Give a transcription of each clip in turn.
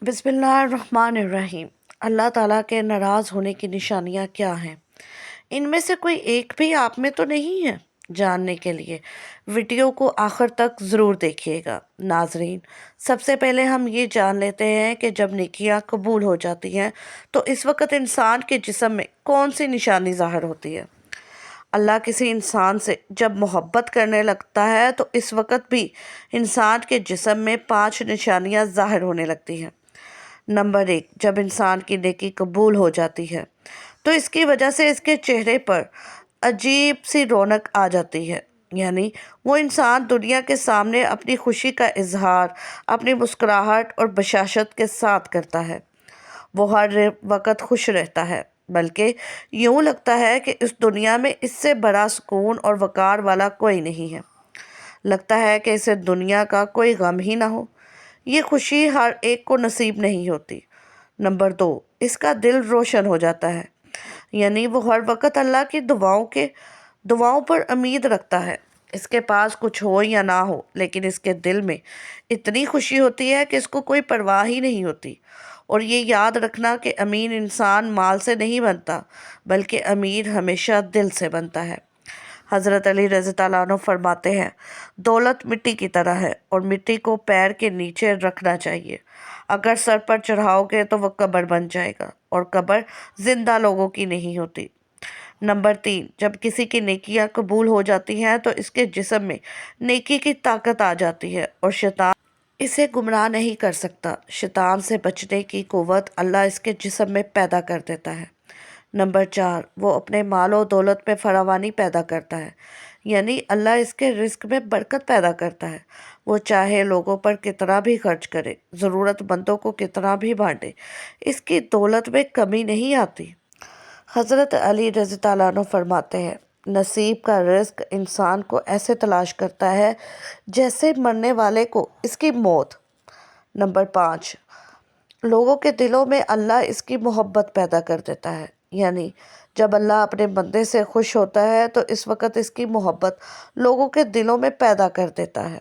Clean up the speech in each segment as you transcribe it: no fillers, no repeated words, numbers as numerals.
बिस्मिल्लाहिर्रहमानिर्रहीम। अल्लाह ताला के नाराज़ होने की निशानियाँ क्या हैं? इनमें से कोई एक भी आप में तो नहीं है? जानने के लिए वीडियो को आखिर तक ज़रूर देखिएगा। नाजरीन, सबसे पहले हम ये जान लेते हैं कि जब नेकियां कबूल हो जाती हैं तो इस वक्त इंसान के जिस्म में कौन सी निशानी ज़ाहिर होती है। अल्लाह किसी इंसान से जब मोहब्बत करने लगता है तो इस वक्त भी इंसान के जिस्म में 5 निशानियां ज़ाहिर होने लगती हैं। नंबर 1, जब इंसान की नेकी कबूल हो जाती है तो इसकी वजह से इसके चेहरे पर अजीब सी रौनक आ जाती है। यानी वो इंसान दुनिया के सामने अपनी खुशी का इजहार अपनी मुस्कुराहट और बशाशत के साथ करता है। वो हर वक्त खुश रहता है, बल्कि यूं लगता है कि इस दुनिया में इससे बड़ा सुकून और वकार वाला कोई नहीं है। लगता है कि इसे दुनिया का कोई गम ही ना हो। ये खुशी हर एक को नसीब नहीं होती। नंबर 2, इसका दिल रोशन हो जाता है। यानी वो हर वक्त अल्लाह की दुआओं पर उम्मीद रखता है। इसके पास कुछ हो या ना हो, लेकिन इसके दिल में इतनी खुशी होती है कि इसको कोई परवाह ही नहीं होती। और ये याद रखना कि अमीर इंसान माल से नहीं बनता, बल्कि अमीर हमेशा दिल से बनता है। हज़रत अली रज़ी अल्लाह अन्हु फरमाते हैं, दौलत मिट्टी की तरह है और मिट्टी को पैर के नीचे रखना चाहिए। अगर सर पर चढ़ाओगे तो वह कब्र बन जाएगा और कब्र जिंदा लोगों की नहीं होती। नंबर 3, जब किसी की नेकियां कबूल हो जाती हैं तो इसके जिस्म में नेकी की ताकत आ जाती है और शैतान इसे गुमराह नहीं कर सकता। शैतान से बचने की कुव्वत अल्लाह इसके जिस्म में पैदा कर देता है। नंबर 4, वो अपने मालो दौलत में फरावानी पैदा करता है। यानी अल्लाह इसके रिस्क में बरकत पैदा करता है। वो चाहे लोगों पर कितना भी खर्च करे, ज़रूरतमंदों को कितना भी बांटे, इसकी दौलत में कमी नहीं आती। हज़रत अली रज़ी अल्लाह अन्हु फरमाते हैं, नसीब का रिस्क इंसान को ऐसे तलाश करता है जैसे मरने वाले को इसकी मौत। नंबर 5, लोगों के दिलों में अल्लाह इसकी मोहब्बत पैदा कर देता है। यानी जब अल्लाह अपने बंदे से खुश होता है तो इस वक्त इसकी मोहब्बत लोगों के दिलों में पैदा कर देता है।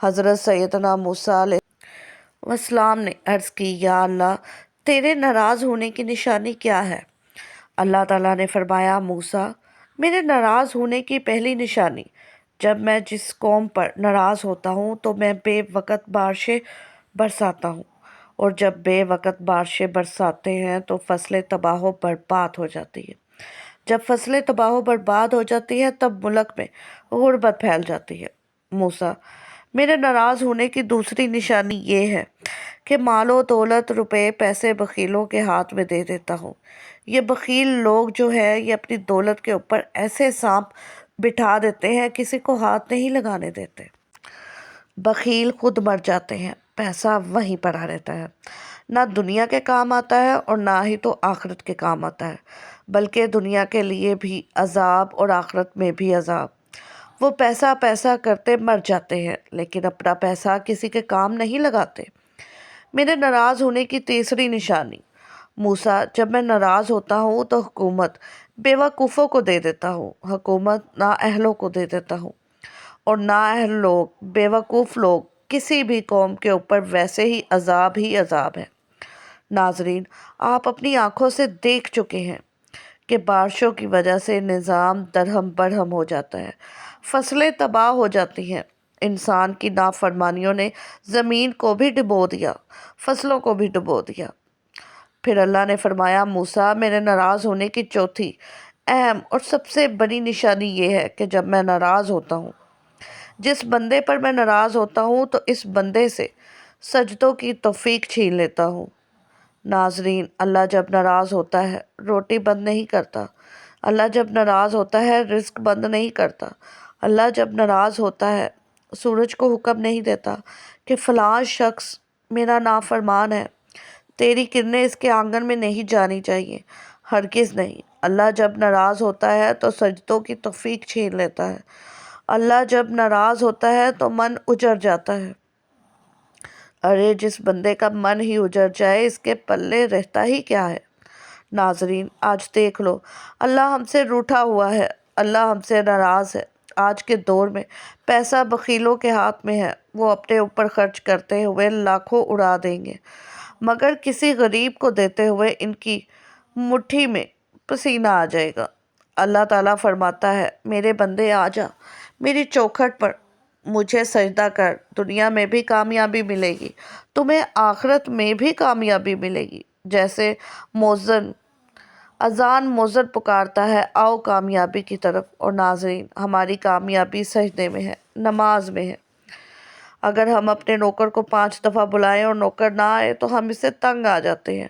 हज़रत सैयदना मूसा अलैहिस्सलाम ने अर्ज़ की, या अल्लाह, तेरे नाराज़ होने की निशानी क्या है? अल्लाह ताला ने फरमाया, मूसा, मेरे नाराज़ होने की पहली निशानी, जब मैं जिस कौम पर नाराज़ होता हूँ तो मैं बेवक़्त बारिशें बरसाता हूँ, और जब बेवक़्त बारिशें बरसाते हैं तो फसलें तबाह बर्बाद हो जाती है। जब फसलें तबाह बर्बाद हो जाती है तब मुल्क में गुर्बत फैल जाती है। मूसा, मेरे नाराज़ होने की दूसरी निशानी ये है कि मालो दौलत रुपए पैसे बखीलों के हाथ में दे देता हूँ। ये बखील लोग जो है ये अपनी दौलत के ऊपर ऐसे सांप बिठा देते हैं, किसी को हाथ नहीं लगाने देते। बखील खुद मर जाते हैं, पैसा वहीं पड़ा रहता है। ना दुनिया के काम आता है और ना ही तो आखिरत के काम आता है, बल्कि दुनिया के लिए भी अजाब और आखिरत में भी अजाब। वो पैसा पैसा करते मर जाते हैं, लेकिन अपना पैसा किसी के काम नहीं लगाते। मेरे नाराज़ होने की तीसरी निशानी, मूसा, जब मैं नाराज़ होता हूँ तो हुकूमत बेवकूफ़ों को दे देता हूँ, हुकूमत नाअहलों को दे देता हूँ, और नाअहल लोग, बेवकूफ़ लोग, किसी भी कौम के ऊपर वैसे ही अजाब है। नाजरीन, आप अपनी आंखों से देख चुके हैं कि बारिशों की वजह से निज़ाम दरहम बरहम हो जाता है, फसलें तबाह हो जाती हैं। इंसान की नाफरमानियों ने ज़मीन को भी डुबो दिया, फसलों को भी डुबो दिया। फिर अल्लाह ने फरमाया, मूसा, मेरे नाराज़ होने की चौथी अहम और सबसे बड़ी निशानी ये है कि जब मैं नाराज़ होता हूँ, जिस बंदे पर मैं नाराज़ होता हूँ तो इस बंदे से सजदों की तौफीक छीन लेता हूँ। नाजरीन, अल्लाह जब नाराज़ होता है रोटी बंद नहीं करता। अल्लाह जब नाराज़ होता है रिस्क बंद नहीं करता। अल्लाह जब नाराज़ होता है सूरज को हुक्म नहीं देता कि फ़लाँ शख्स मेरा नाफरमान है, तेरी किरणें इसके आंगन में नहीं जानी चाहिए। हरगिज़ नहीं। अल्लाह जब नाराज़ होता है तो सजदों की तौफीक छीन लेता है। अल्लाह जब नाराज़ होता है तो मन उजड़ जाता है। अरे, जिस बंदे का मन ही उजड़ जाए इसके पल्ले रहता ही क्या है। नाजरीन, आज देख लो, अल्लाह हमसे रूठा हुआ है, अल्लाह हमसे नाराज़ है। आज के दौर में पैसा बखीलों के हाथ में है, वो अपने ऊपर खर्च करते हुए लाखों उड़ा देंगे। मगर किसी गरीब को देते हुए इनकी मुट्ठी में पसीना आ जाएगा। अल्लाह ताला फरमाता है, मेरे बंदे आ जा मेरी चौखट पर, मुझे सजदा कर, दुनिया में भी कामयाबी मिलेगी, तुम्हें आखिरत में भी कामयाबी मिलेगी। जैसे मोज़न अजान मोज़न पुकारता है, आओ कामयाबी की तरफ। और नाज़रीन, हमारी कामयाबी सजदे में है, नमाज में है। अगर हम अपने नौकर को 5 दफ़ा बुलाएं और नौकर ना आए तो हम इससे तंग आ जाते हैं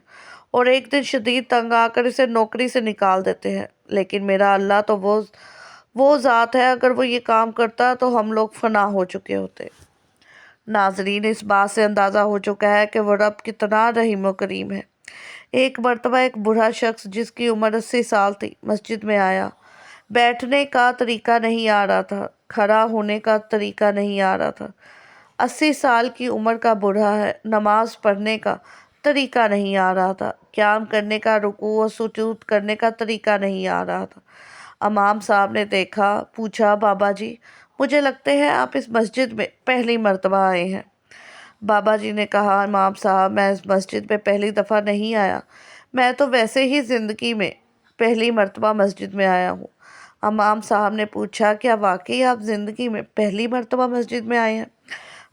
और एक दिन शदीद तंग आकर इसे नौकरी से निकाल देते हैं। लेकिन मेरा अल्लाह तो वो ज़ात है, अगर वो ये काम करता तो हम लोग फना हो चुके होते। नाजरीन, इस बात से अंदाज़ा हो चुका है कि वो रब कितना रहीम व करीम है। एक मरतबा एक बूढ़ा शख्स जिसकी उम्र 80 साल थी मस्जिद में आया। बैठने का तरीका नहीं आ रहा था, खड़ा होने का तरीका नहीं आ रहा था। 80 साल की उम्र का बूढ़ा है, नमाज पढ़ने का तरीका नहीं आ रहा था, क़याम करने का, रुकू और सुजूद करने का तरीका नहीं आ रहा था। इमाम साहब ने देखा, पूछा, बाबा जी, मुझे लगते हैं आप इस मस्जिद में पहली मर्तबा आए हैं। बाबा जी ने कहा, इमाम साहब, मैं इस मस्जिद में पहली दफ़ा नहीं आया, मैं तो वैसे ही ज़िंदगी में पहली मर्तबा मस्जिद में आया हूँ। इमाम साहब ने पूछा, क्या वाकई आप ज़िंदगी में पहली मर्तबा मस्जिद में आए हैं?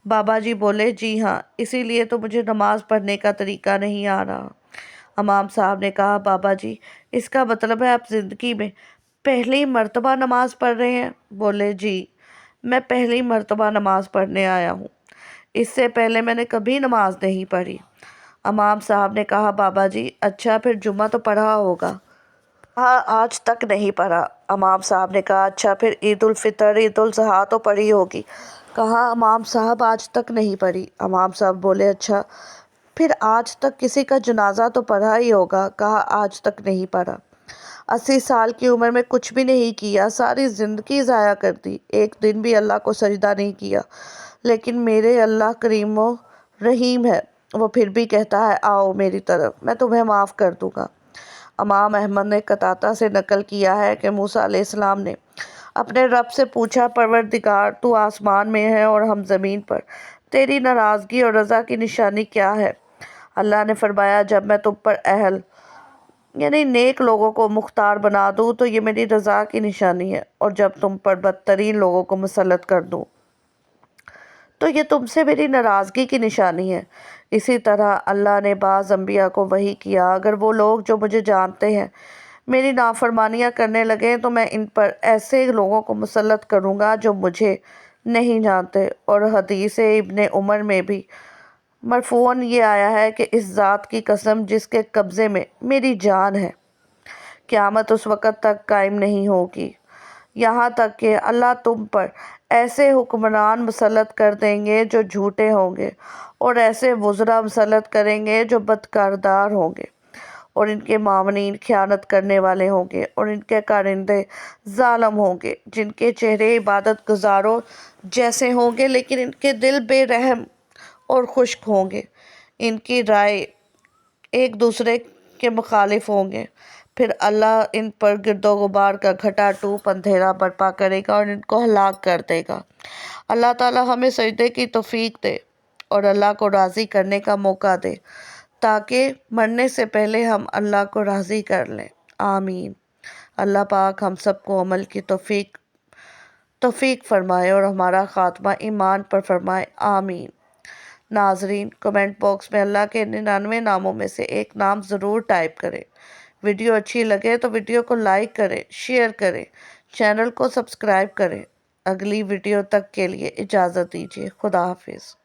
बाबा जी बोले, जी हाँ, इसीलिए तो मुझे नमाज़ पढ़ने का तरीका नहीं आ रहा। इमाम साहब ने कहा, बाबा जी, इसका मतलब है आप ज़िंदगी में पहली मर्तबा नमाज़ पढ़ रहे हैं? बोले, जी, मैं पहली मर्तबा नमाज़ पढ़ने आया हूँ, इससे पहले मैंने कभी नमाज नहीं पढ़ी। इमाम साहब ने कहा, बाबा जी, अच्छा फिर जुम्मा तो पढ़ा होगा? हाँ, आज तक नहीं पढ़ा। इमाम साहब ने कहा, अच्छा फिर ईद उल फितर, ईद उल ज़ुहा तो पढ़ी होगी? कहा, इमाम साहब, आज तक नहीं पढ़ी। इमाम साहब बोले, अच्छा फिर आज तक किसी का जनाजा तो पढ़ा ही होगा? कहा, आज तक नहीं पढ़ा। 80 साल की उम्र में कुछ भी नहीं किया, सारी ज़िंदगी ज़ाया कर दी, एक दिन भी अल्लाह को सजदा नहीं किया। लेकिन मेरे अल्लाह करीम व रहीम है, वो फिर भी कहता है, आओ मेरी तरफ, मैं तुम्हें माफ़ कर दूँगा। इमाम अहमद ने कताता से नकल किया है कि मूसा अलैहिस्सलाम ने अपने रब से पूछा, परवरदिगार, तू आसमान में है और हम ज़मीन पर, तेरी नाराज़गी और रज़ा की निशानी क्या है? अल्लाह ने फरमाया, जब मैं तुम पर अहल यानी नेक लोगों को मुख्तार बना दूँ तो ये मेरी रज़ा की निशानी है, और जब तुम पर बदतरीन लोगों को मुसल्लत कर दूँ तो ये तुमसे मेरी नाराज़गी की निशानी है। इसी तरह अल्लाह ने बाज़ अम्बिया को वही किया, अगर वो लोग जो मुझे जानते हैं मेरी नाफरमानियाँ करने लगे तो मैं इन पर ऐसे लोगों को मुसल्लत करूँगा जो मुझे नहीं जानते। और हदीस इब्ने उमर में भी मरफूअन ये आया है कि इस ज़ात की कसम जिसके कब्ज़े में मेरी जान है, क़यामत उस वक़्त तक कायम नहीं होगी यहाँ तक कि अल्लाह तुम पर ऐसे हुक्मरान मुसल्लत कर देंगे जो झूठे होंगे, और ऐसे वज़रा मुसल्लत करेंगे जो बदकिरदार होंगे, और इनके मामनीन ख़यानत करने वाले होंगे, और इनके कारिंदे ज़ालिम होंगे, जिनके चेहरे इबादत गुज़ारों जैसे होंगे लेकिन इनके दिल बेरहम और खुश्क होंगे। इनकी राय एक दूसरे के मुखालिफ होंगे। फिर अल्लाह इन पर गिरदो गुबार का घटा टूप अंधेरा बर्पा करेगा और इनको हलाक कर देगा। अल्लाह ताला हमें सजदे की तौफीक दे और अल्लाह को राज़ी करने का मौका दे, ताकि मरने से पहले हम अल्लाह को राज़ी कर लें। आमीन। अल्लाह पाक हम सबको अमल की तौफीक फ़रमाए और हमारा ख़ात्मा ईमान पर फ़रमाए। आमीन। नाजरीन, कमेंट बॉक्स में अल्लाह के 99 नामों में से एक नाम ज़रूर टाइप करें। वीडियो अच्छी लगे तो वीडियो को लाइक करें, शेयर करें, चैनल को सब्सक्राइब करें। अगली वीडियो तक के लिए इजाज़त दीजिए। खुदा हाफिज़।